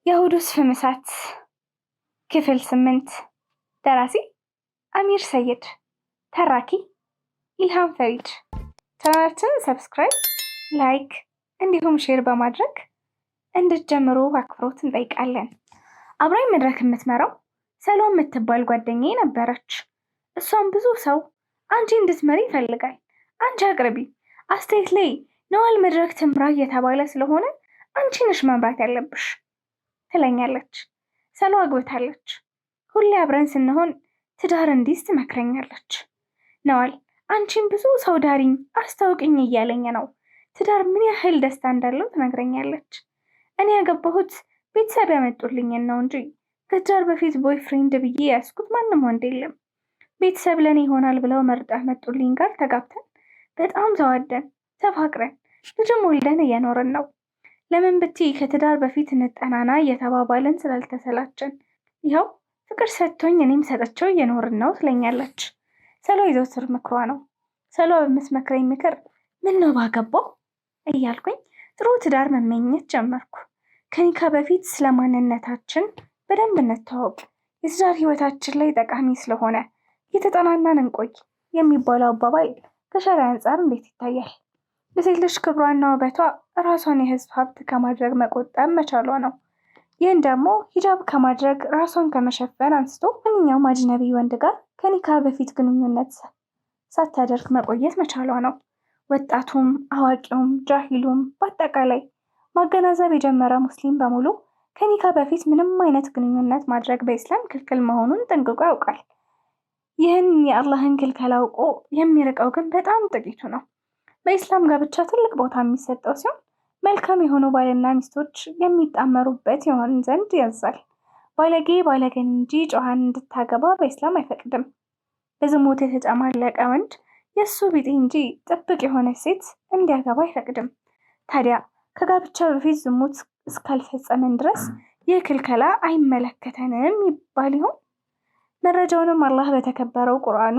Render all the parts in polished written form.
የሁዱስ ፍምሳት ክፍል 8 ደራሲ አሚር ሰይድ፣ ተራኪ ኢልሃም ፈሪድ። ቻናላችንን ሰብስክራይብ፣ ላይክ እንዲሁም ሼር በማድረግ እንድትጀምሩ በአክብሮት እንጠይቃለን። አብራኝ መድረክ የምትመራው ሰሎን የምትባል ጓደኛዬ ነበረች። እሷም ብዙ ሰው አንቺ እንድትመሪ ይፈልጋል፣ አንቺ አቅርቢ፣ አስተያየት ላይ ነዋል መድረክ ትምራ እየተባለ ስለሆነ አንቺ ነሽ መምራት ያለብሽ ትለኛለች። ሰሎ አግብታለች። ሁሌ አብረን ስንሆን ትዳር እንዲስ ትመክረኛለች። ነዋል አንቺን ብዙ ሰው ዳሪኝ አስታውቅኝ እያለኝ ነው። ትዳር ምን ያህል ደስታ እንዳለው ትነግረኛለች። እኔ ያገባሁት ቤተሰብ ያመጡልኝን ነው እንጂ ከትዳር በፊት ቦይፍሬንድ ብዬ ያስኩት ማንም ወንድ የለም። ቤተሰብ ለኔ ይሆናል ብለው መርጠው ያመጡልኝ ጋር ተጋብተን በጣም ተዋደን ተፋቅረን ልጅም ወልደን እየኖርን ነው። ለምን ብትይ ከትዳር በፊት እንጠናና እየተባባልን ስላልተሰላችን ይኸው ፍቅር ሰጥቶኝ እኔም ሰጠቸው እየኖርን ነው ትለኛለች። ሰሎ የዘወትር ምክሯ ነው። ሰሎ በምትመክረኝ ምክር ምን ነው ባገባው እያልኩኝ ጥሩ ትዳር መመኘት ጀመርኩ። ከኒካ በፊት ስለማንነታችን በደንብ እንተዋወቅ፣ የትዳር ህይወታችን ላይ ጠቃሚ ስለሆነ እየተጠናናን እንቆይ የሚባለው አባባል ከሸሪዓ አንጻር እንዴት ይታያል? ለሴት ልጅ ክብሯና ውበቷ ራሷን የህዝብ ሀብት ከማድረግ መቆጠብ መቻሏ ነው። ይህን ደግሞ ሂጃብ ከማድረግ ራሷን ከመሸፈን አንስቶ ማንኛውም አጅነቢ ወንድ ጋር ከኒካ በፊት ግንኙነት ሳታደርግ መቆየት መቻሏ ነው። ወጣቱም አዋቂውም ጃሂሉም በአጠቃላይ ማገናዘብ የጀመረ ሙስሊም በሙሉ ከኒካ በፊት ምንም አይነት ግንኙነት ማድረግ በኢስላም ክልክል መሆኑን ጠንቅቆ ያውቃል። ይህን የአላህን ክልከላ አውቆ የሚርቀው ግን በጣም ጥቂቱ ነው። በኢስላም ጋብቻ ትልቅ ቦታ የሚሰጠው ሲሆን መልካም የሆኑ ባልና ሚስቶች የሚጣመሩበት ይሆን ዘንድ ያዛል። ባለጌ ባለገን እንጂ ጨዋን እንድታገባ በኢስላም አይፈቅድም። በዝሙት የተጨማለቀ ወንድ የእሱ ቢጤ እንጂ ጥብቅ የሆነ ሴት እንዲያገባ አይፈቅድም። ታዲያ ከጋብቻ በፊት ዝሙት እስካልፈጸመን ድረስ ይህ ክልከላ አይመለከተንም ይባል ይሆን? መረጃውንም አላህ በተከበረው ቁርአኑ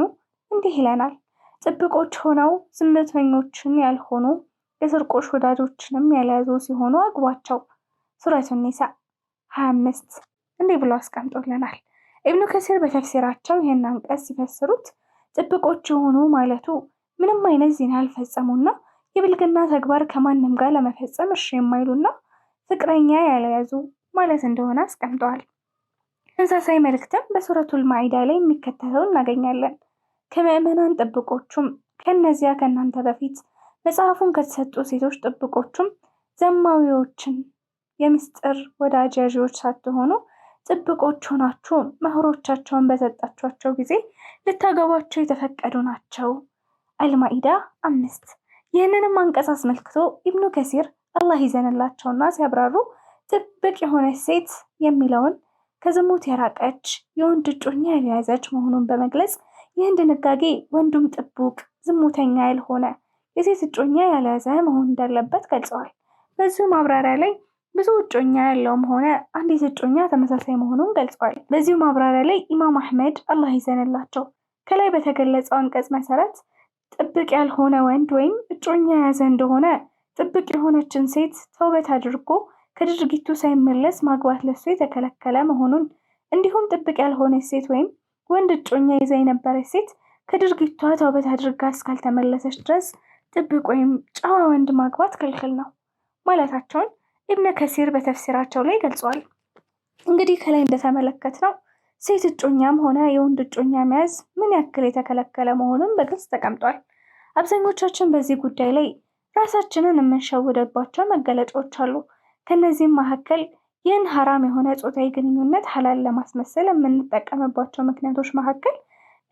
እንዲህ ይለናል። ጥብቆች ሆነው ዝምተኞችን ያልሆኑ የስርቆሽ ወዳጆችንም ያልያዙ ሲሆኑ አግቧቸው። ሱረቱ ኒሳ 25 እንዲህ ብሎ አስቀምጦልናል። ኢብኑ ከሲር በተፍሲራቸው ይህን አንቀጽ ሲፈስሩት ጥብቆች የሆኑ ማለቱ ምንም አይነት ዚና ያልፈጸሙና የብልግና ተግባር ከማንም ጋር ለመፈጸም እሺ የማይሉና ፍቅረኛ ያልያዙ ማለት እንደሆነ አስቀምጠዋል። ተመሳሳይ መልእክትም በሱረቱል ማኢዳ ላይ የሚከተለው እናገኛለን። ከምዕመናን ጥብቆቹም ከነዚያ ከእናንተ በፊት መጽሐፉን ከተሰጡ ሴቶች ጥብቆቹም ዘማዊዎችን የምስጢር ወዳጃጆች ሳትሆኑ ጥብቆች ሆናችሁ መህሮቻቸውን በሰጣችኋቸው ጊዜ ልታገቧቸው የተፈቀዱ ናቸው። አልማኢዳ 5። ይህንንም አንቀጽ አስመልክቶ ኢብኑ ከሲር አላህ ይዘንላቸውና ሲያብራሩ ጥብቅ የሆነች ሴት የሚለውን ከዝሙት የራቀች የወንድ እጮኛ ያልያዘች መሆኑን በመግለጽ ይህን ድንጋጌ ወንዱም ጥቡቅ ዝሙተኛ ያልሆነ የሴት እጮኛ ያልያዘ መሆን እንዳለበት ገልጸዋል። በዚሁ ማብራሪያ ላይ ብዙ እጮኛ ያለውም ሆነ አንዲት እጮኛ ተመሳሳይ መሆኑን ገልጸዋል። በዚሁ ማብራሪያ ላይ ኢማም አህመድ አላህ ይዘንላቸው ከላይ በተገለጸው አንቀጽ መሰረት ጥብቅ ያልሆነ ወንድ ወይም እጮኛ የያዘ እንደሆነ ጥብቅ የሆነችን ሴት ተውበት አድርጎ ከድርጊቱ ሳይመለስ ማግባት ለሱ የተከለከለ መሆኑን፣ እንዲሁም ጥብቅ ያልሆነች ሴት ወይም ወንድ እጮኛ ይዛ የነበረች ሴት ከድርጊቷ ተውበት አድርጋ እስካልተመለሰች ድረስ ጥብቅ ወይም ጨዋ ወንድ ማግባት ክልክል ነው ማለታቸውን ኢብኑ ከሲር በተፍሲራቸው ላይ ገልጸዋል። እንግዲህ ከላይ እንደተመለከትነው ሴት እጮኛም ሆነ የወንድ እጮኛ መያዝ ምን ያክል የተከለከለ መሆኑን በግልጽ ተቀምጧል። አብዛኞቻችን በዚህ ጉዳይ ላይ ራሳችንን የምንሸውደባቸው መገለጫዎች አሉ። ከነዚህም መካከል ይህን ሐራም የሆነ ጾታዊ ግንኙነት ሐላል ለማስመሰል የምንጠቀምባቸው ምክንያቶች መካከል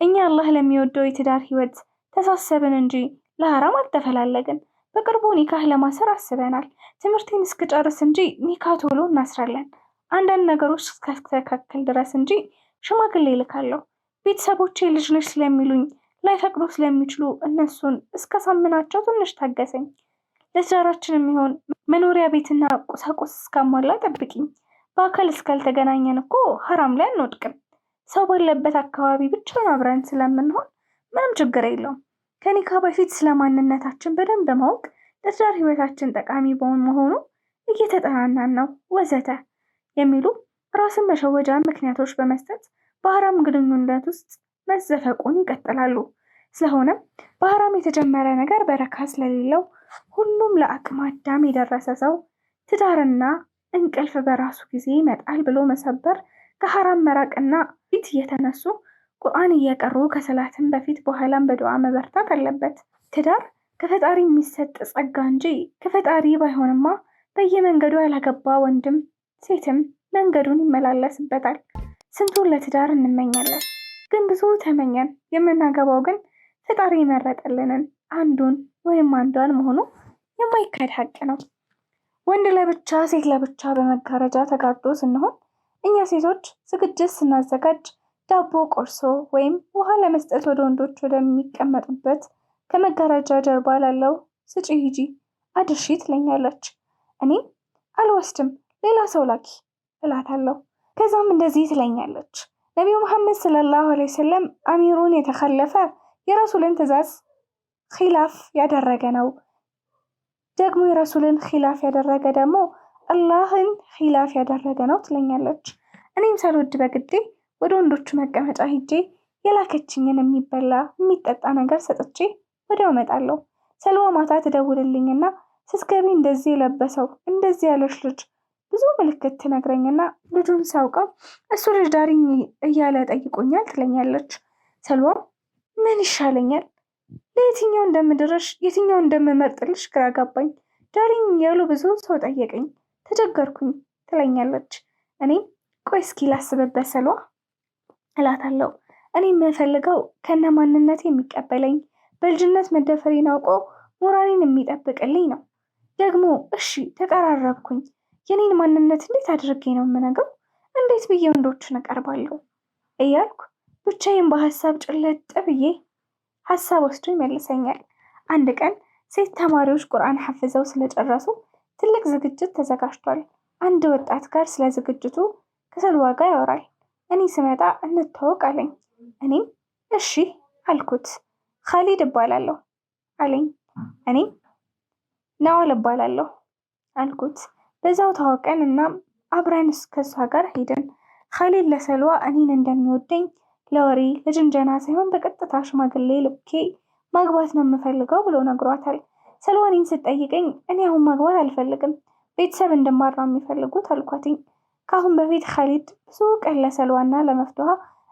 እኛ አላህ ለሚወደው የትዳር ህይወት ተሳሰብን እንጂ ለሐራም አልተፈላለግን። በቅርቡ ኒካህ ለማሰር አስበናል። ትምህርቴን እስክጨርስ እንጂ ኒካህ ቶሎ እናስራለን። አንዳንድ ነገሮች እስከተካከል ድረስ እንጂ ሽማግሌ ልካለሁ። ቤተሰቦቼ ልጅ ነሽ ስለሚሉኝ ላይፈቅዱ ስለሚችሉ እነሱን እስከሳምናቸው ትንሽ ታገሰኝ። ለትዳራችን የሚሆን መኖሪያ ቤትና ቁሳቁስ እስካሟላ ጠብቂኝ። በአካል እስካልተገናኘን እኮ ሐራም ላይ አንወድቅም። ሰው ባለበት አካባቢ ብቻ አብረን ስለምንሆን ምንም ችግር የለውም። ከኒካ በፊት ስለማንነታችን በደንብ ማወቅ ለትዳር ህይወታችን ጠቃሚ መሆኑ እየተጠናናን ነው ወዘተ የሚሉ ራስን መሸወጃ ምክንያቶች በመስጠት በሐራም ግንኙነት ውስጥ መዘፈቁን ይቀጥላሉ። ስለሆነም በሐራም የተጀመረ ነገር በረካ ስለሌለው ሁሉም ለአቅመ አዳም የደረሰ ሰው ትዳርና እንቅልፍ በራሱ ጊዜ ይመጣል ብሎ መሰበር፣ ከሐራም መራቅና ፊት እየተነሱ ቁርአን እየቀሩ ከሰላትም በፊት በኋላም በዱዓ መበርታት አለበት። ትዳር ከፈጣሪ የሚሰጥ ጸጋ እንጂ ከፈጣሪ ባይሆንማ በየመንገዱ ያላገባ ወንድም ሴትም መንገዱን ይመላለስበታል። ስንቱን ለትዳር እንመኛለን፣ ግን ብዙ ተመኘን። የምናገባው ግን ፈጣሪ የመረጠልንን አንዱን ወይም አንዷን መሆኑ የማይካድ ሀቅ ነው። ወንድ ለብቻ ሴት ለብቻ በመጋረጃ ተጋርዶ ስንሆን፣ እኛ ሴቶች ዝግጅት ስናዘጋጅ ዳቦ ቆርሶ ወይም ውሃ ለመስጠት ወደ ወንዶች ወደሚቀመጡበት ከመጋረጃ ጀርባ ላለው ስጪ ሂጂ አድርሺ ትለኛለች። እኔም አልወስድም ሌላ ሰው ላኪ እላታለሁ። ከዛም እንደዚህ ትለኛለች፣ ነቢዩ መሐመድ ሰለላሁ ዐለይሂ ወሰለም አሚሩን የተከለፈ የረሱልን ትእዛዝ ኺላፍ ያደረገ ነው፣ ደግሞ የረሱልን ኺላፍ ያደረገ ደግሞ አላህን ኺላፍ ያደረገ ነው ትለኛለች። እኔም ሳልወድ በግዴ ወደ ወንዶቹ መቀመጫ ሂጄ የላከችኝን የሚበላ የሚጠጣ ነገር ሰጥቼ ወዲያው እመጣለሁ። ሰልዋ ማታ ትደውልልኝና ስትገቢ እንደዚህ የለበሰው እንደዚህ ያለች ልጅ ብዙ ምልክት ትነግረኝና ልጁን ሳውቀው እሱ ልጅ ዳሪኝ እያለ ጠይቆኛል ትለኛለች። ሰልዋ ምን ይሻለኛል? ለየትኛው እንደምድርሽ የትኛው እንደምመርጥልሽ ግራ ገባኝ። ዳሪኝ እያሉ ብዙ ሰው ጠየቀኝ፣ ተቸገርኩኝ ትለኛለች። እኔም ቆይ እስኪ ላስብበት ሰልዋ እላታለሁ። እኔ የምፈልገው ከነ ማንነት የሚቀበለኝ በልጅነት መደፈሬን አውቆ ሞራሌን የሚጠብቅልኝ ነው። ደግሞ እሺ ተቀራረብኩኝ፣ የኔን ማንነት እንዴት አድርጌ ነው የምነግረው? እንዴት ብዬ ወንዶችን እቀርባለሁ እያልኩ ብቻዬን በሀሳብ ጭልጥ ብዬ ሀሳብ ወስዶ ይመልሰኛል። አንድ ቀን ሴት ተማሪዎች ቁርአን ሐፍዘው ስለጨረሱ ትልቅ ዝግጅት ተዘጋጅቷል። አንድ ወጣት ጋር ስለ ዝግጅቱ ከሰልዋ ጋር ያወራል። እኔ ስመጣ እንተዋወቅ አለኝ። እኔም እሺ አልኩት። ካሊድ እባላለሁ አለኝ። እኔም ነዋል እባላለሁ አልኩት። በዛው ታወቀን እና አብረን ከሷ ጋር ሄድን። ካሊድ ለሰልዋ እኔን እንደሚወደኝ ለወሬ ለጅንጀና ሳይሆን በቀጥታ ሽማግሌ ልኬ ማግባት ነው የምፈልገው ብሎ ነግሯታል። ሰልዋ እኔን ስትጠይቀኝ እኔ አሁን ማግባት አልፈልግም፣ ቤተሰብ እንድማር ነው የሚፈልጉት አልኳትኝ። ከአሁን በፊት ካሊድ ብዙ ቀን ለሰልዋና ለመፍትሃ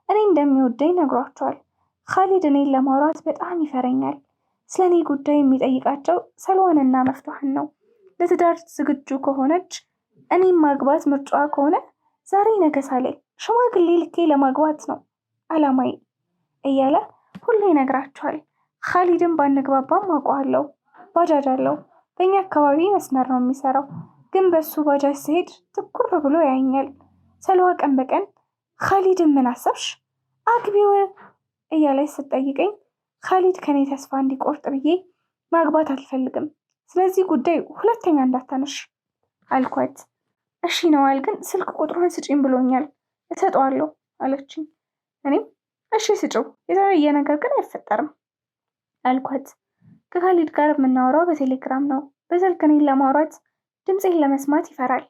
እኔ እንደሚወደኝ ነግሯቸዋል። ካሊድ እኔን ለማውራት በጣም ይፈረኛል። ስለ እኔ ጉዳይ የሚጠይቃቸው ሰልዋንና መፍትሃን ነው። ለትዳር ዝግጁ ከሆነች እኔም ማግባት ምርጫዋ ከሆነ ዛሬ ነገ ሳላይ ሽማግሌ ልኬ ለማግባት ነው አላማዬ እያለ ሁሌ ይነግራቸዋል። ካሊድን ባንግባባም አውቀዋለሁ። ባጃጅ አለው። በእኛ አካባቢ መስመር ነው የሚሰራው፣ ግን በሱ ባጃጅ ሲሄድ ትኩር ብሎ ያየኛል። ሰልዋ ቀን በቀን ካሊድን ምን አሰብሽ አግቢው እያለች ስትጠይቀኝ ካሊድ ከኔ ተስፋ እንዲቆርጥ ብዬ ማግባት አልፈልግም፣ ስለዚህ ጉዳይ ሁለተኛ እንዳታነሽ አልኳት። እሺ ነዋል፣ ግን ስልክ ቁጥሩን ስጪኝ ብሎኛል፣ እሰጠዋለሁ አለችኝ። እኔም እሺ ስጭው፣ የተለየ ነገር ግን አይፈጠርም አልኳት። ከካሊድ ጋር የምናወራው በቴሌግራም ነው። በስልክ እኔን ለማውራት ድምፄን ለመስማት ይፈራል።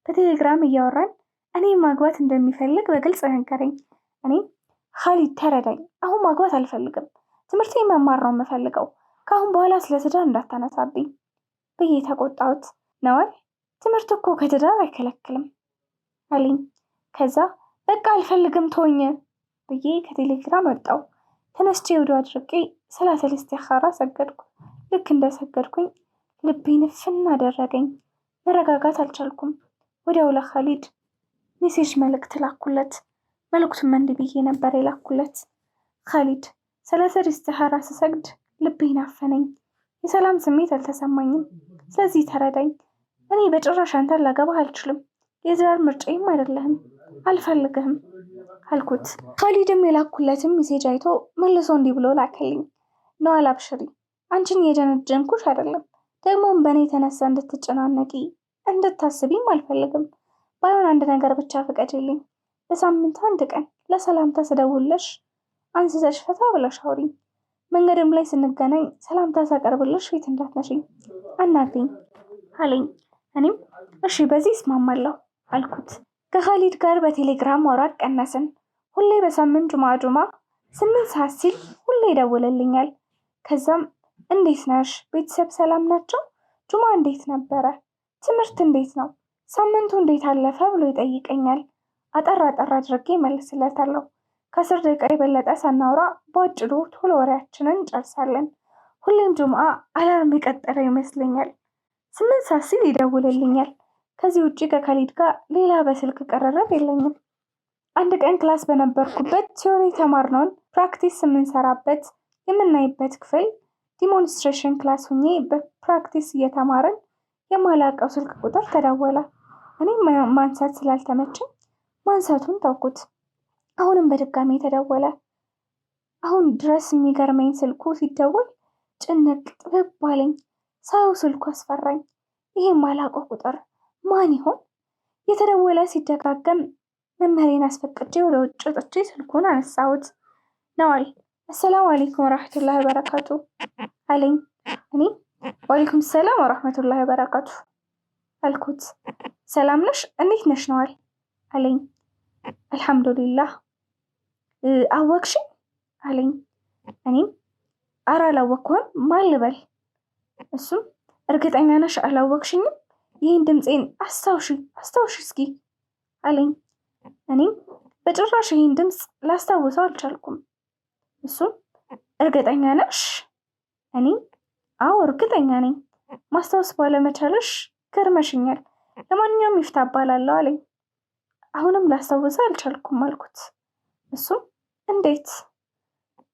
በቴሌግራም እያወራን እኔ ማግባት እንደሚፈልግ በግልጽ ነገረኝ። እኔም ካሊድ ተረዳኝ፣ አሁን ማግባት አልፈልግም፣ ትምህርቴን መማር ነው የምፈልገው፣ ከአሁን በኋላ ስለ ትዳር እንዳታነሳብኝ ብዬ ተቆጣሁት። ነዋል ትምህርት እኮ ከትዳር አይከለክልም አለኝ። ከዛ በቃ አልፈልግም ተወኝ ብዬ ከቴሌግራም ወጣው። ተነስቼ ወዲያው አድርጌ ሰላተል ኢስቲኻራ ሰገድኩ። ልክ እንደሰገድኩኝ ልቤን ፍን አደረገኝ። መረጋጋት አልቻልኩም። ወዲያው ለካሊድ ሜሴጅ መልእክት ላኩለት። መልእክቱም እንዲህ ብዬ ነበር የላኩለት። ካሊድ ሰላተል ኢስቲኻራ ስሰግድ ልቤን አፈነኝ። የሰላም ስሜት አልተሰማኝም። ስለዚህ ተረዳኝ። እኔ በጭራሽ አንተን ላገባህ አልችልም፣ የትዳር ምርጫዬም አይደለህም፣ አልፈልግህም አልኩት። ካሊድም የላኩለትም ሜሴጅ አይቶ መልሶ እንዲህ ብሎ ላከልኝ። ነዋል አብሽሪ፣ አንቺን የጀነጀንኩሽ አይደለም፣ ደግሞም በእኔ የተነሳ እንድትጨናነቂ እንድታስቢም አልፈልግም። ባይሆን አንድ ነገር ብቻ ፍቀጅልኝ። በሳምንት አንድ ቀን ለሰላምታ ስደውልሽ አንስተሽ ፈታ ብለሽ አውሪኝ። መንገድም ላይ ስንገናኝ ሰላምታ ሳቀርብልሽ ፊት እንዳትነሽኝ አናግሪኝ አለኝ። እኔም እሺ በዚህ እስማማለሁ አልኩት። ከኻሊድ ጋር በቴሌግራም ማውራት ቀነስን። ሁሌ በሳምንት ጁማ 8 ሰዓት ሲል ሁሌ ይደውልልኛል። ከዛም እንዴት ነሽ? ቤተሰብ ሰላም ናቸው? ጁማ እንዴት ነበረ? ትምህርት እንዴት ነው? ሳምንቱ እንዴት አለፈ ብሎ ይጠይቀኛል። አጠር አድርጌ መልስለታለሁ። ከ10 ደቂቃ የበለጠ ሳናወራ በአጭሩ ቶሎ ወሬያችንን እንጨርሳለን። ሁሌም ጁምዓ አላርም የቀጠረ ይመስለኛል። 8 ሰዓት ሲል ይደውልልኛል። ከዚህ ውጭ ከካሊድ ጋር ሌላ በስልክ ቅርርብ የለኝም። አንድ ቀን ክላስ በነበርኩበት ቲዮሪ የተማርነውን ፕራክቲስ የምንሰራበት የምናይበት ክፍል ዲሞንስትሬሽን ክላስ ሁኜ በፕራክቲስ እየተማርን የማላውቀው ስልክ ቁጥር ተደወለ። እኔም ማንሳት ስላልተመቸኝ ማንሳቱን ተውኩት። አሁንም በድጋሚ ተደወለ። አሁን ድረስ የሚገርመኝ ስልኩ ሲደወል ጭንቅ ጥብብ አለኝ። ሳየው ስልኩ አስፈራኝ። ይሄ የማላውቀው ቁጥር ማን ይሆን? የተደወለ ሲደጋገም መመሬን አስፈቅጄ ወደ ውጭ ወጥቼ ስልኩን አነሳሁት። ነዋል አሰላሙ አለይኩም ወራህመቱላሂ ወበረካቱ አለኝ። እኔ ወአለይኩም ሰላም ወራህመቱላሂ ወበረካቱ አልኩት። ሰላም ነሽ? እንዴት ነሽ ነዋል አለኝ። አልሐምዱሊላህ። አወቅሽኝ አለኝ። እኔም ኧረ አላወቅኩም ማን ልበል? እሱም እርግጠኛ ነሽ አላወቅሽኝም? ይህን ድምፄን አስታውሺ እስኪ አለኝ። እኔም በጭራሽ ይህን ድምፅ ላስታውሰው አልቻልኩም። እሱም እርግጠኛ ነሽ? እኔም አዎ እርግጠኛ ነኝ። ማስታወስ ባለመቻልሽ ገርመሽኛል። ለማንኛውም ይፍታ እባላለሁ አለኝ። አሁንም ላስታውሰው አልቻልኩም አልኩት። እሱም እንዴት?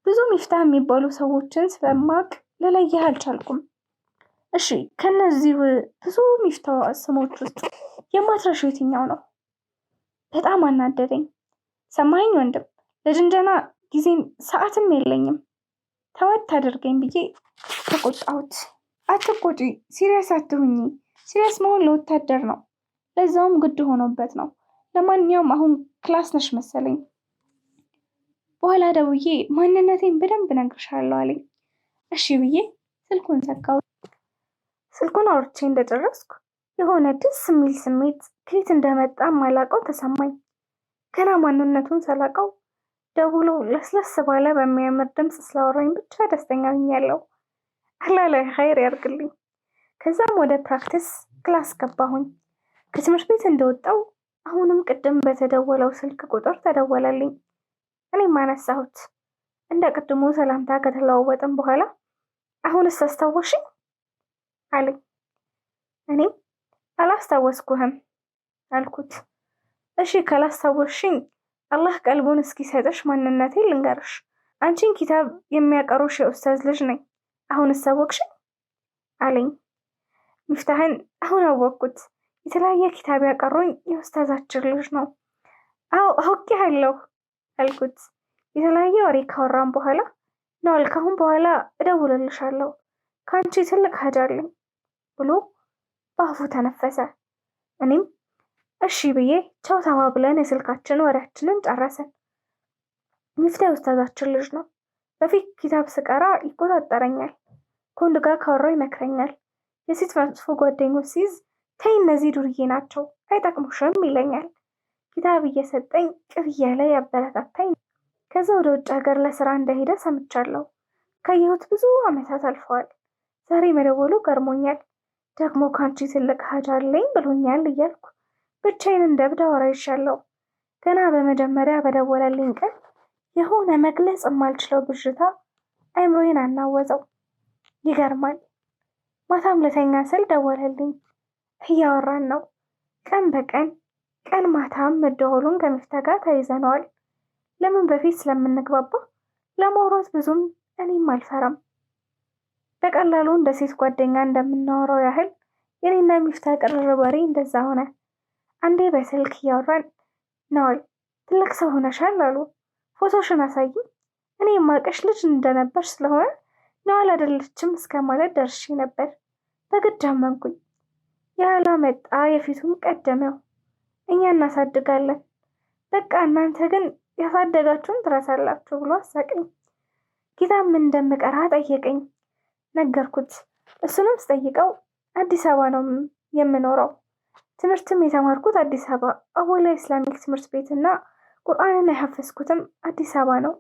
ብዙ ሚፍታህ የሚባሉ ሰዎችን ስለማቅ ልለይህ አልቻልኩም። እሺ ከነዚህ ብዙ ሚፍታህ ስሞች ውስጥ የማትረሺው የትኛው ነው? በጣም አናደደኝ። ሰማኸኝ ወንድም፣ ለጅንጀና ጊዜም ሰዓትም የለኝም። ተወት አድርገኝ ብዬ ተቆጣሁት። አትቆጪ፣ ሲሪየስ አትሁኚ። ሲሪየስ መሆን ለወታደር ነው፣ ለዛውም ግድ ሆኖበት ነው። ለማንኛውም አሁን ክላስ ነሽ መሰለኝ። በኋላ ደውዬ ማንነቴን በደንብ እነግርሻለሁ አለኝ። እሺ ብዬ ስልኩን ዘጋሁት። ስልኩን አውርቼ እንደጨረስኩ የሆነ ደስ የሚል ስሜት ከየት እንደመጣ ማላውቀው ተሰማኝ። ገና ማንነቱን ሳላውቀው ደውሎ ለስለስ ባለ በሚያምር ድምፅ ስላወራኝ ብቻ ደስተኛ ሆኛለሁ። አላህ ላይ ኸይር ያርግልኝ። ከዛም ወደ ፕራክቲስ ክላስ ገባሁኝ። ከትምህርት ቤት እንደወጣው አሁንም ቅድም በተደወለው ስልክ ቁጥር ተደወለልኝ። እኔም አነሳሁት። እንደ ቅድሙ ሰላምታ ከተለዋወጥን በኋላ አሁንስ አስታወስሽኝ አለኝ። እኔም አላስታወስኩህም አልኩት። እሺ ካላስታወስሽኝ አላህ ቀልቡን እስኪሰጥሽ ማንነቴን ልንገርሽ። አንቺን ኪታብ የሚያቀሩሽ የኡስታዝ ልጅ ነኝ። አሁንስ አወቅሽኝ አለኝ። ሚፍታህን አሁን አወቅኩት። የተለያየ ኪታብ ያቀሩኝ የኡስታዛችን ልጅ ነው። አዎ አውቄሃለሁ አልኩት። የተለያየ ወሬ ካወራን በኋላ ነዋል ካሁን በኋላ እደውልልሻለሁ፣ ከአንቺ ትልቅ ሀጃ አለኝ ብሎ በአፉ ተነፈሰ። እኔም እሺ ብዬ ቻው ተባብለን የስልካችን ወሬያችንን ጨረሰን። ሚፍታህ የኡስታዛችን ልጅ ነው። በፊት ኪታብ ስቀራ ይቆጣጠረኛል። ከወንድ ጋር ካወራው ይመክረኛል። የሴት መጥፎ ጓደኞች ሲይዝ ተይ እነዚህ ዱርዬ ናቸው አይጠቅሙሽም ይለኛል። ኪታብ እየሰጠኝ ቅር እያለ ያበረታታኝ። ከዛ ወደ ውጭ ሀገር ለስራ እንደሄደ ሰምቻለሁ። ካየሁት ብዙ ዓመታት አልፈዋል። ዛሬ መደወሉ ገርሞኛል። ደግሞ ካንቺ ትልቅ ሀጃ አለኝ ብሎኛል እያልኩ ብቻዬን እንደ እብድ አወራይሻለሁ። ገና በመጀመሪያ በደወለልኝ ቀን የሆነ መግለጽ የማልችለው ብዥታ አይምሮዬን አናወዘው። ይገርማል። ማታም ለተኛ ስል ደወለልኝ። እያወራን ነው። ቀን በቀን ቀን ማታም መደወሉን ከሚፍታህ ጋር ተይዘነዋል። ለምን በፊት ስለምንግባባ ለማውራት ብዙም እኔም አልፈራም። በቀላሉ እንደ ሴት ጓደኛ እንደምናወራው ያህል የኔና ሚፍታህ ቅርርብ ወሬ እንደዛ ሆነ። አንዴ በስልክ እያወራን ነዋል ትልቅ ሰው ሆነሻል አሉ። ፎቶሽን አሳይኝ። እኔ የማውቅሽ ልጅ እንደነበር ስለሆነ ነዋል አይደለችም እስከ ማለት ደርሼ ነበር። በግድ አመንኩኝ። ያላ መጣ የፊቱም ቀደመው። እኛ እናሳድጋለን፣ በቃ እናንተ ግን ያሳደጋችሁን ትረሳላችሁ ብሎ አሳቀኝ። ኪታብ ምን እንደምቀራ ጠየቀኝ። ነገርኩት። እሱንም ስጠይቀው አዲስ አበባ ነው የምኖረው፣ ትምህርትም የተማርኩት አዲስ አበባ አወላ ኢስላሚክ ትምህርት ቤትና ቁርአንን ያሐፈዝኩትም አዲስ አበባ ነው።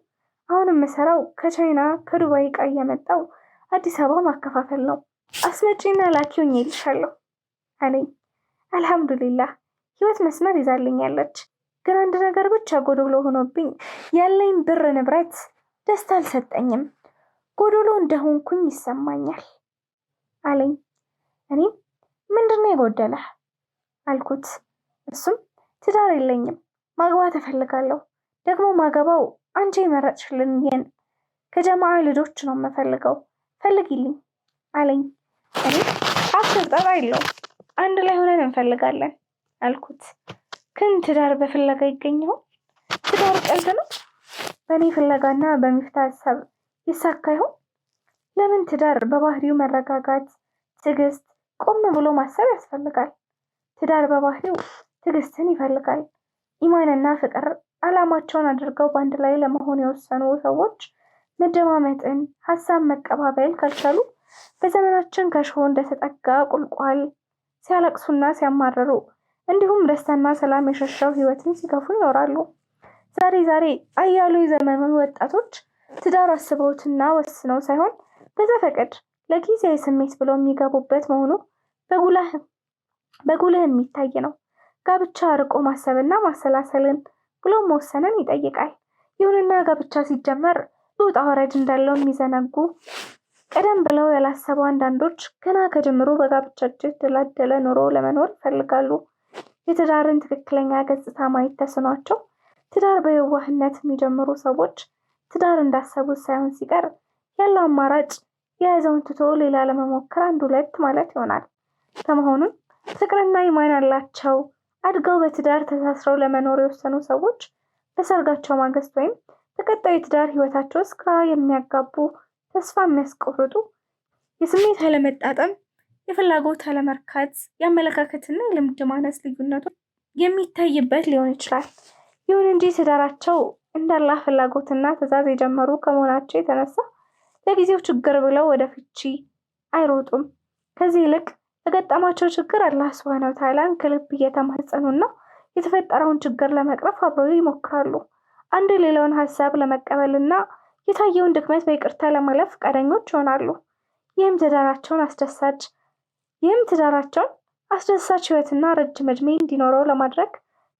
አሁን የምሰራው ከቻይና ከዱባይ ዕቃ እያመጣው አዲስ አበባ ማከፋፈል ነው። አስመጪና ላኪውኝ ይልሻለሁ አለኝ። አልሐምዱሊላህ ህይወት መስመር ይዛልኛለች። ግን አንድ ነገር ብቻ ጎዶሎ ሆኖብኝ ያለኝ ብር ንብረት ደስታ አልሰጠኝም። ጎዶሎ እንደሆንኩኝ ይሰማኛል አለኝ። እኔም ምንድነው የጎደለህ አልኩት። እሱም ትዳር የለኝም፣ ማግባት እፈልጋለሁ። ደግሞ ማገባው አንቺ የመረጥሽልኝን ከጀማዓ ልጆች ነው የምፈልገው፣ ፈልጊልኝ አለኝ። እኔ አትጠራ የለውም አንድ ላይ ሆነን እንፈልጋለን አልኩት። ግን ትዳር በፍለጋ ይገኘው? ትዳር ቀልድ ነው? በእኔ ፍለጋና በሚፍታ ሀሳብ ይሳካ ይሆን? ለምን ትዳር በባህሪው መረጋጋት፣ ትዕግስት፣ ቆም ብሎ ማሰብ ያስፈልጋል። ትዳር በባህሪው ትዕግስትን ይፈልጋል። ኢማንና ፍቅር ዓላማቸውን አድርገው በአንድ ላይ ለመሆን የወሰኑ ሰዎች መደማመጥን፣ ሀሳብ መቀባበል ካልቻሉ በዘመናችን ከሾህ እንደተጠጋ ቁልቋል ሲያለቅሱና ሲያማረሩ እንዲሁም ደስታና ሰላም የሸሻው ህይወትን ሲገፉ ይኖራሉ። ዛሬ አያሉ የዘመኑ ወጣቶች ትዳር አስበውትና ወስነው ሳይሆን በዘፈቀድ ለጊዜያዊ ስሜት ብለው የሚገቡበት መሆኑ በጉልህ የሚታይ ነው። ጋብቻ ርቆ ማሰብና ማሰላሰልን ብሎ መወሰንን ይጠይቃል። ይሁንና ጋብቻ ሲጀመር ውጣ ወረድ እንዳለው የሚዘነጉ ቀደም ብለው ያላሰቡ አንዳንዶች ገና ከጅምሩ በጋብቻቸው የተደላደለ ኑሮ ለመኖር ይፈልጋሉ። የትዳርን ትክክለኛ ገጽታ ማየት ተስኗቸው ትዳር በየዋህነት የሚጀምሩ ሰዎች ትዳር እንዳሰቡት ሳይሆን ሲቀር ያለው አማራጭ የያዘውን ትቶ ሌላ ለመሞከር አንድ ሁለት ማለት ይሆናል። ከመሆኑም ፍቅርና ኢማን ያላቸው አድገው በትዳር ተሳስረው ለመኖር የወሰኑ ሰዎች በሰርጋቸው ማግስት ወይም በቀጣዩ የትዳር ህይወታቸው ውስጥ ግራ የሚያጋቡ፣ ተስፋ የሚያስቆርጡ፣ የስሜት አለመጣጠም፣ የፍላጎት አለመርካት፣ የአመለካከትና የልምድ ማነስ ልዩነቶች የሚታይበት ሊሆን ይችላል። ይሁን እንጂ ትዳራቸው እንዳላህ ፍላጎትና ትዕዛዝ የጀመሩ ከመሆናቸው የተነሳ ለጊዜው ችግር ብለው ወደ ፍቺ አይሮጡም። ከዚህ ይልቅ ለገጠማቸው ችግር አላህ ሱብሃነሁ ወተዓላን ከልብ እየተማጸኑና የተፈጠረውን ችግር ለመቅረፍ አብረው ይሞክራሉ። አንድ ሌላውን ሀሳብ ለመቀበልና የታየውን ድክመት በይቅርታ ለማለፍ ፈቃደኞች ይሆናሉ። ይህም ትዳራቸውን አስደሳች ህይወትና ረጅም ዕድሜ እንዲኖረው ለማድረግ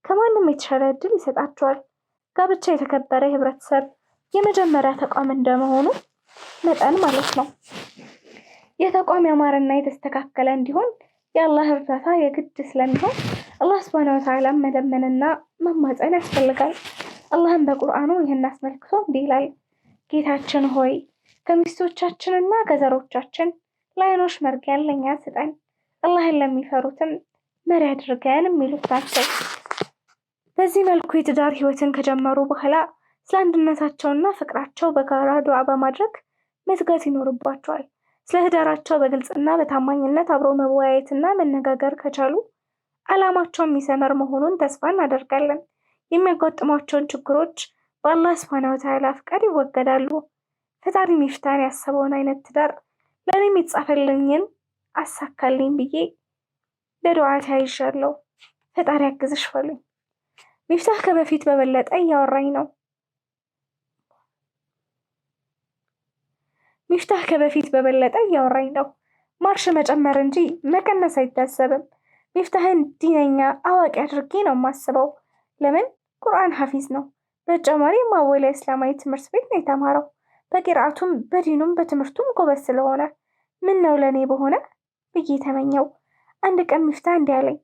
ከማንም የተሻለ እድል ይሰጣቸዋል። ጋብቻ የተከበረ የህብረተሰብ የመጀመሪያ ተቋም እንደመሆኑ መጠን ማለት ነው። የተቋም ያማረና የተስተካከለ እንዲሆን የአላህ እርዳታ የግድ ስለሚሆን አላህ ሱብሃነሁ ወተዓላ መለመንና መማፀን ያስፈልጋል። አላህም በቁርአኑ ይህን አስመልክቶ እንዲህ ይላል፣ ጌታችን ሆይ ከሚስቶቻችንና ከዘሮቻችን ለዓይኖች መርጊያን ለእኛ ስጠን፣ አላህን ለሚፈሩትም መሪ አድርገን የሚሉት ናቸው። በዚህ መልኩ የትዳር ህይወትን ከጀመሩ በኋላ ስለ አንድነታቸውና ፍቅራቸው በጋራ ዱዓ በማድረግ መትጋት ይኖርባቸዋል። ስለ ትዳራቸው በግልጽና በታማኝነት አብሮ መወያየትና መነጋገር ከቻሉ ዓላማቸው የሚሰመር መሆኑን ተስፋ እናደርጋለን። የሚያጋጥሟቸውን ችግሮች በአላህ ሱብሃነሁ ወተዓላ ፍቃድ ይወገዳሉ። ፈጣሪ ሚፍታን ያሰበውን አይነት ትዳር ለእኔም የተጻፈልኝን አሳካልኝ ብዬ በዱዓ ተያይዣለሁ። ፈጣሪ ያግዝሽ በሉኝ። ሚፍታህ ከበፊት በበለጠ እያወራኝ ነው። ማርሽ መጨመር እንጂ መቀነስ አይታሰብም። ሚፍታህን ዲነኛ አዋቂ አድርጌ ነው የማስበው። ለምን? ቁርአን ሐፊዝ ነው። በተጨማሪ አወላ ኢስላማዊ ትምህርት ቤት ነው የተማረው። በቂራአቱም በዲኑም በትምህርቱም ጎበዝ ስለሆነ ምን ነው ለኔ በሆነ ብዬ ተመኘው። አንድ ቀን ሚፍታህ እንዲህ አለኝ፣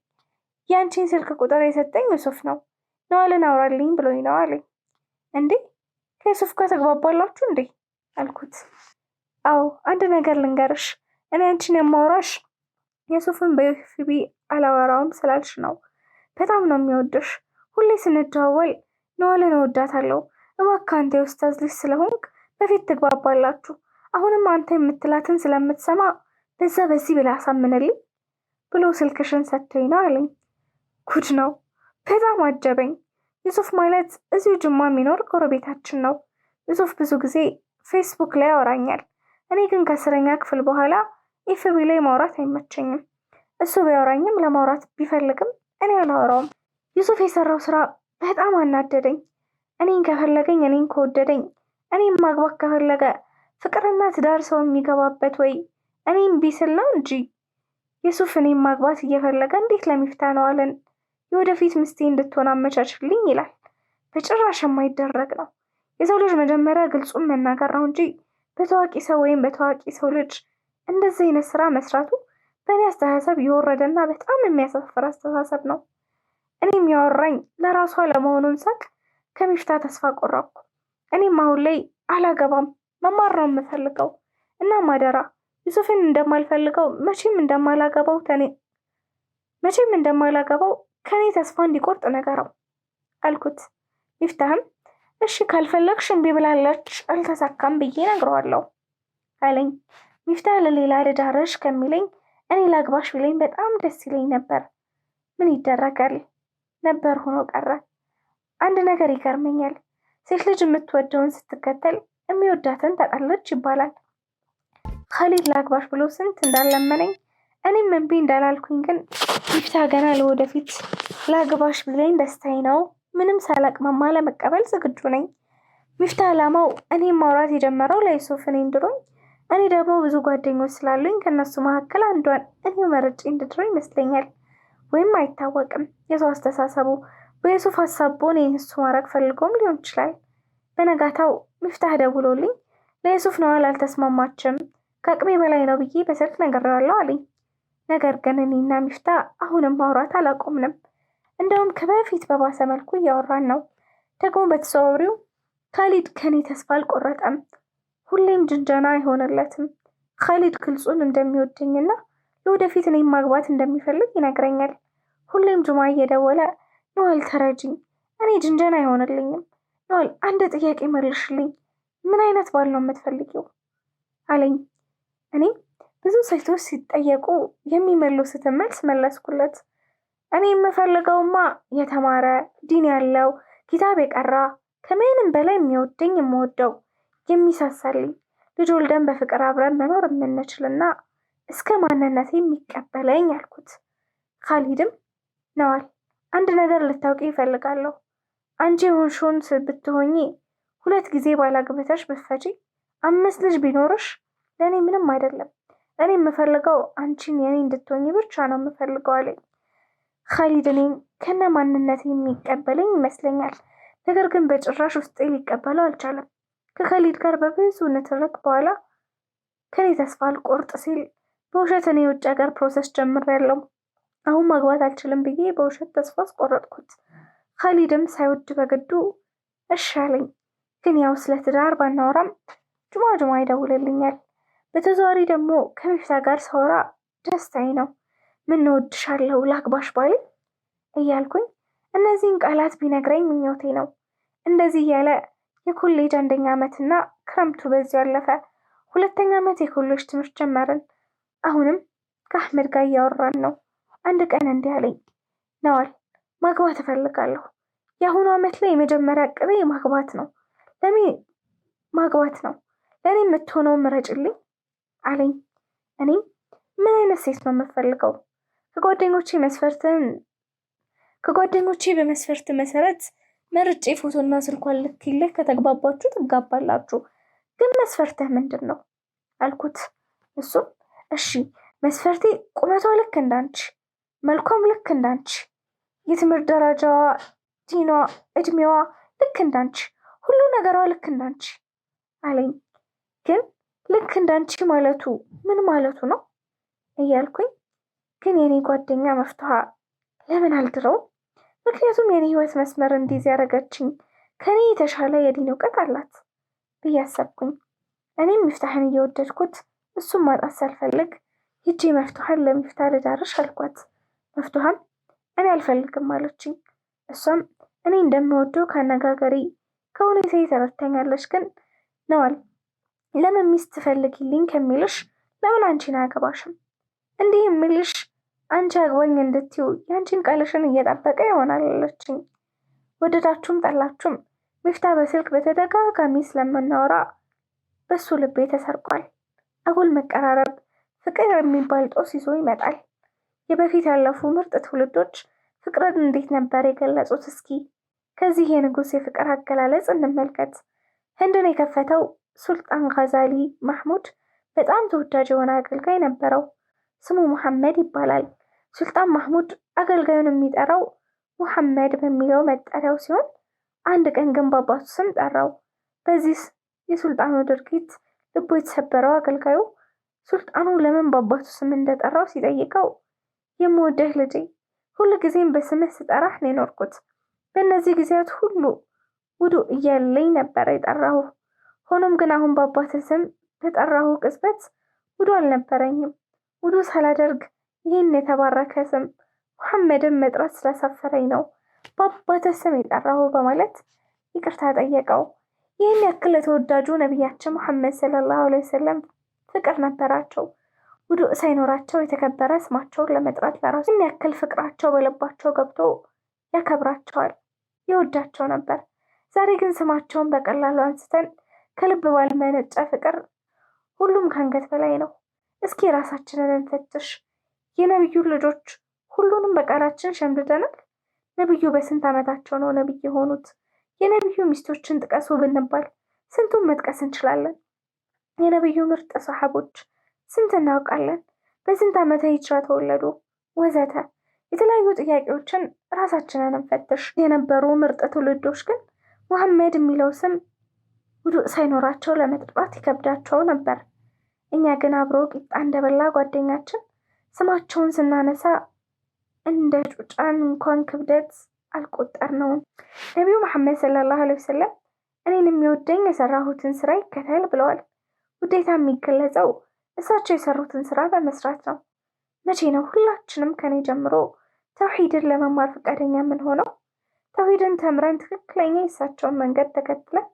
ያንቺን ስልክ ቁጥር የሰጠኝ ዩሱፍ ነው፣ ነዋልን አውራልኝ ብሎኝ ነው አለኝ። እንዴ ከዩሱፍ ጋር ተግባባላችሁ እንዴ አልኩት። አዎ አንድ ነገር ልንገርሽ፣ እኔ አንቺን የማወራሽ ዩሱፍን በዩፊቢ አላወራውም ስላልሽ ነው። በጣም ነው የሚወድሽ። ሁሌ ስንደዋወል ነዋልን እወዳታለሁ፣ እባክህ አንተ የኡስታዝ ልጅ ስለሆንክ በፊት ትግባባላችሁ፣ አሁንም አንተ የምትላትን ስለምትሰማ በዛ በዚህ ብላ አሳምንልኝ ብሎ ስልክሽን ሰጥቶኝ ነው አለኝ። ጉድ ነው። በጣም አጀበኝ። ዩሱፍ ማለት እዚሁ ጅማ የሚኖር ጎረቤታችን ነው። ዩሱፍ ብዙ ጊዜ ፌስቡክ ላይ ያወራኛል። እኔ ግን ከ10ኛ ክፍል በኋላ ኤፍቢ ላይ ማውራት አይመቸኝም። እሱ ቢያወራኝም ለማውራት ቢፈልግም እኔ አላወራውም። ዩሱፍ የሰራው ስራ በጣም አናደደኝ። እኔን ከፈለገኝ፣ እኔን ከወደደኝ፣ እኔን ማግባት ከፈለገ ፍቅርና ትዳር ሰው የሚገባበት ወይ እኔም ቢስል ነው እንጂ ዩሱፍ እኔን ማግባት እየፈለገ እንዴት ለሚፍታ ነው አለን የወደፊት ምስቴ እንድትሆን አመቻችልኝ ይላል። በጭራሽ የማይደረግ ነው። የሰው ልጅ መጀመሪያ ግልጹን መናገር ነው እንጂ በታዋቂ ሰው ወይም በታዋቂ ሰው ልጅ እንደዚህ አይነት ስራ መስራቱ በእኔ አስተሳሰብ የወረደና በጣም የሚያሳፍር አስተሳሰብ ነው። እኔም ያወራኝ ለራሷ ለመሆኑን ሳቅ ከሚፍታ ተስፋ ቆረጥኩ። እኔም አሁን ላይ አላገባም፣ መማር ነው የምፈልገው እና ማደራ ዩሱፍን እንደማልፈልገው መቼም እንደማላገባው ከኔ ተስፋ እንዲቆርጥ ነገረው አልኩት። ሚፍታህም እሺ ካልፈለግሽ እምቢ ብላለች አልተሳካም ብዬ ነግረዋለሁ አለኝ። ሚፍታህ ለሌላ ልዳርሽ ከሚለኝ እኔ ላግባሽ ቢለኝ በጣም ደስ ይለኝ ነበር። ምን ይደረጋል ነበር ሆኖ ቀረ። አንድ ነገር ይገርመኛል። ሴት ልጅ የምትወደውን ስትከተል የሚወዳትን ታጣለች ይባላል። ካሊድ ላግባሽ ብሎ ስንት እንዳለመነኝ እኔም እምቢ እንዳላልኩኝ ግን ሚፍታህ ገና ለወደፊት ላግባሽ ቢለኝ ደስታዬ ነው። ምንም ሳላቅማማ ለመቀበል ዝግጁ ነኝ። ሚፍታህ ዓላማው እኔም ማውራት የጀመረው ለዩሱፍ እኔ እንድሮኝ፣ እኔ ደግሞ ብዙ ጓደኞች ስላሉኝ ከነሱ መካከል አንዷን እኔው መርጬ እንድድሮ ይመስለኛል። ወይም አይታወቅም። የሰው አስተሳሰቡ በዩሱፍ ሀሳቦ እኔን እሱ ማድረግ ፈልጎም ሊሆን ይችላል። በነጋታው ሚፍታህ ደውሎልኝ ለዩሱፍ ነዋል አልተስማማችም፣ ከአቅሜ በላይ ነው ብዬ በስልክ ነግሬዋለሁ አለኝ። ነገር ግን እኔና ሚፍታህ አሁንም ማውራት አላቆምንም። እንደውም ከበፊት በባሰ መልኩ እያወራን ነው። ደግሞ በተዘዋዋሪው ካሊድ ከኔ ተስፋ አልቆረጠም። ሁሌም ጅንጀና አይሆንለትም። ካሊድ ግልጹን እንደሚወደኝና ለወደፊት እኔም ማግባት እንደሚፈልግ ይነግረኛል። ሁሌም ጁማ እየደወለ ነዋል ተረጂኝ፣ እኔ ጅንጀና አይሆንልኝም፣ ነዋል አንድ ጥያቄ መልሽልኝ፣ ምን አይነት ባል ነው የምትፈልጊው አለኝ። እኔ ብዙ ሴቶች ሲጠየቁ የሚመልሱትን መልስ መለስኩለት። እኔ የምፈልገውማ የተማረ ዲን ያለው ኪታብ የቀራ ከምንም በላይ የሚወደኝ የምወደው የሚሳሳልኝ ልጅ ወልደን በፍቅር አብረን መኖር የምንችልና እስከ ማንነቴ የሚቀበለኝ አልኩት። ካሊድም ነዋል አንድ ነገር ልታውቂ ይፈልጋለሁ። አንቺ የሆንሽውን ብትሆኚ 2 ጊዜ ባላግብተሽ ብትፈጪ 5 ልጅ ቢኖርሽ ለእኔ ምንም አይደለም። እኔ የምፈልገው አንቺን የኔ እንድትሆኚ ብቻ ነው የምፈልገው አለኝ። ካሊድ እኔን ከነ ማንነቴ የሚቀበለኝ ይመስለኛል። ነገር ግን በጭራሽ ውስጤ ሊቀበለው አልቻለም። ከካሊድ ጋር በብዙ ንትርክ በኋላ ከኔ ተስፋ አልቆርጥ ሲል በውሸት እኔ የውጭ ሀገር ፕሮሰስ ጀምሬያለሁ፣ አሁን ማግባት አልችልም ብዬ በውሸት ተስፋ አስቆረጥኩት። ካሊድም ሳይወድ በግዱ እሺ አለኝ። ግን ያው ስለ ትዳር ባናወራም ጁማ ይደውልልኛል። በተዘዋዋሪ ደግሞ ከሚፍታህ ጋር ሳወራ ደስታዬ ነው። ምን እወድሻለሁ ላግባሽ ባይ እያልኩኝ እነዚህን ቃላት ቢነግረኝ ምኞቴ ነው። እንደዚህ እያለ የኮሌጅ 1ኛ ዓመትና ክረምቱ በዚሁ አለፈ። 2ኛ ዓመት የኮሌጅ ትምህርት ጀመርን። አሁንም ከአህመድ ጋር እያወራን ነው። አንድ ቀን እንዲህ አለኝ፣ ነዋል ማግባት እፈልጋለሁ። የአሁኑ ዓመት ላይ የመጀመሪያ ዕቅዴ ማግባት ነው። ለእኔ የምትሆነው ምረጭልኝ አለኝ። እኔም ምን አይነት ሴት ነው የምፈልገው? ከጓደኞቼ በመስፈርት መሰረት መርጬ ፎቶና ስልኳን ልክልህ፣ ከተግባባችሁ ትጋባላችሁ። ግን መስፈርትህ ምንድን ነው አልኩት። እሱም እሺ መስፈርቴ ቁመቷ ልክ እንዳንቺ፣ መልኳም ልክ እንዳንቺ፣ የትምህርት ደረጃዋ፣ ዲኗ፣ እድሜዋ ልክ እንዳንቺ፣ ሁሉ ነገሯ ልክ እንዳንቺ አለኝ። ግን ልክ እንዳንቺ ማለቱ ምን ማለቱ ነው እያልኩኝ ግን የኔ ጓደኛ መፍትሃ ለምን አልድረው? ምክንያቱም የኔ ህይወት መስመር እንዲይዝ ያደረገችኝ ከኔ የተሻለ የዲን እውቀት አላት ብዬ አሰብኩኝ። እኔም ሚፍታህን እየወደድኩት እሱም ማጣት ሳልፈልግ ሂጄ መፍትሃን ለሚፍታህ ልዳርሽ አልኳት። መፍትሃም እኔ አልፈልግም አለችኝ። እሷም እኔ እንደምወደው ከአነጋገሪ ከሁኔታ ተረድተኛለች። ግን ነዋል ለምን ሚስት ትፈልጊልኝ ከሚልሽ ለምን አንቺን አያገባሽም? እንዲህ የሚልሽ አንቺ አግባኝ እንድትዩ ያንቺን ቃልሽን እየጠበቀ ይሆናል አለችኝ። ወደዳችሁም ጠላችሁም ሚፍታህ በስልክ በተደጋጋሚ ስለምናወራ በሱ ልቤ ተሰርቋል። አጉል መቀራረብ፣ ፍቅር የሚባል ጦስ ይዞ ይመጣል። የበፊት ያለፉ ምርጥ ትውልዶች ፍቅርን እንዴት ነበር የገለጹት? እስኪ ከዚህ የንጉሥ የፍቅር አገላለጽ እንመልከት። ህንድን የከፈተው ሱልጣን ጋዛሊ ማህሙድ በጣም ተወዳጅ የሆነ አገልጋይ ነበረው። ስሙ ሙሐመድ ይባላል። ሱልጣን ማህሙድ አገልጋዩን የሚጠራው ሙሐመድ በሚለው መጠሪያው ሲሆን አንድ ቀን ግን በአባቱ ስም ጠራው። በዚህ የሱልጣኑ ድርጊት ልቡ የተሰበረው አገልጋዩ ሱልጣኑ ለምን በአባቱ ስም እንደጠራው ሲጠይቀው የምወደህ ልጄ፣ ሁሉ ጊዜም በስምህ ስጠራህ ነው የኖርኩት። በእነዚህ ጊዜያት ሁሉ ውዱእ እያለኝ ነበር የጠራሁ። ሆኖም ግን አሁን በአባትህ ስም በጠራሁ ቅጽበት ውዱእ አልነበረኝም። ውዱእ ሳላደርግ ይህን የተባረከ ስም ሙሐመድን መጥራት ስላሳፈረኝ ነው በአባትህ ስም የጠራሁ በማለት ይቅርታ ጠየቀው። ይህን ያክል የተወዳጁ ነቢያችን ሙሐመድ ሰለላሁ ዐለይሂ ወሰለም ፍቅር ነበራቸው። ውዱእ ሳይኖራቸው የተከበረ ስማቸውን ለመጥራት ለራሱ ይህን ያክል ፍቅራቸው በልባቸው ገብቶ ያከብራቸዋል፣ ይወዳቸው ነበር። ዛሬ ግን ስማቸውን በቀላሉ አንስተን ከልብ ባልመነጨ ፍቅር ሁሉም ከአንገት በላይ ነው። እስኪ ራሳችንን እንፈትሽ። የነቢዩ ልጆች ሁሉንም በቃላችን ሸምድደናል። ነቢዩ በስንት ዓመታቸው ነው ነቢይ የሆኑት? የነቢዩ ሚስቶችን ጥቀሱ ብንባል ስንቱን መጥቀስ እንችላለን? የነቢዩ ምርጥ ሰሃቦች ስንት እናውቃለን? በስንት ዓመተ ሂጅራ ተወለዱ? ወዘተ የተለያዩ ጥያቄዎችን ራሳችንን እንፈትሽ። የነበሩ ምርጥ ትውልዶች ግን ሙሐመድ የሚለው ስም ውዱእ ሳይኖራቸው ለመጥራት ይከብዳቸው ነበር። እኛ ግን አብሮ ቂጣ እንደበላ ጓደኛችን ስማቸውን ስናነሳ እንደ ጩጫን እንኳን ክብደት አልቆጠርነውም። ነቢዩ መሐመድ ሰለላሁ ዐለይሂ ወሰለም እኔን የሚወደኝ የሰራሁትን ስራ ይከተል ብለዋል። ውዴታ የሚገለጸው እሳቸው የሰሩትን ስራ በመስራት ነው። መቼ ነው ሁላችንም ከኔ ጀምሮ ተውሂድን ለመማር ፈቃደኛ የምንሆነው? ተውሂድን ተምረን ትክክለኛ የእሳቸውን መንገድ ተከትለን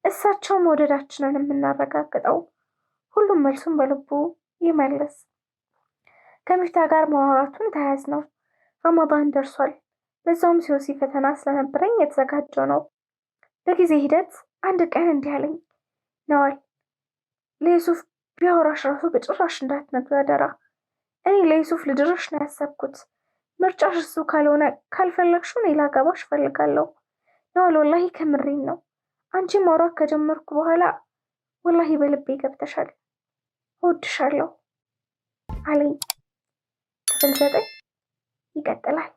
እሳቸው መውደዳችንን የምናረጋግጠው? ሁሉም መልሱን በልቡ ይመልስ። ከሚፍታ ጋር ማውራቱን ተያዝ ነው። ረመዳን ደርሷል። በዛውም ሲወሲ ፈተና ስለነበረኝ የተዘጋጀው ነው። በጊዜ ሂደት አንድ ቀን እንዲህ አለኝ፣ ነዋል ለዩሱፍ ቢያወራሽ ራሱ በጭራሽ እንዳትነግሪው አደራ። እኔ ለዩሱፍ ልድርሽ ነው ያሰብኩት። ምርጫሽ እሱ ካልሆነ ካልፈለግሽው እኔ ላገባሽ እፈልጋለሁ። ነዋል ወላሂ ከምሬን ነው። አንቺ ማውራት ከጀመርኩ በኋላ ወላሂ በልቤ ገብተሻል፣ እወድሻለሁ አለኝ። ክፍል 9 ይቀጥላል።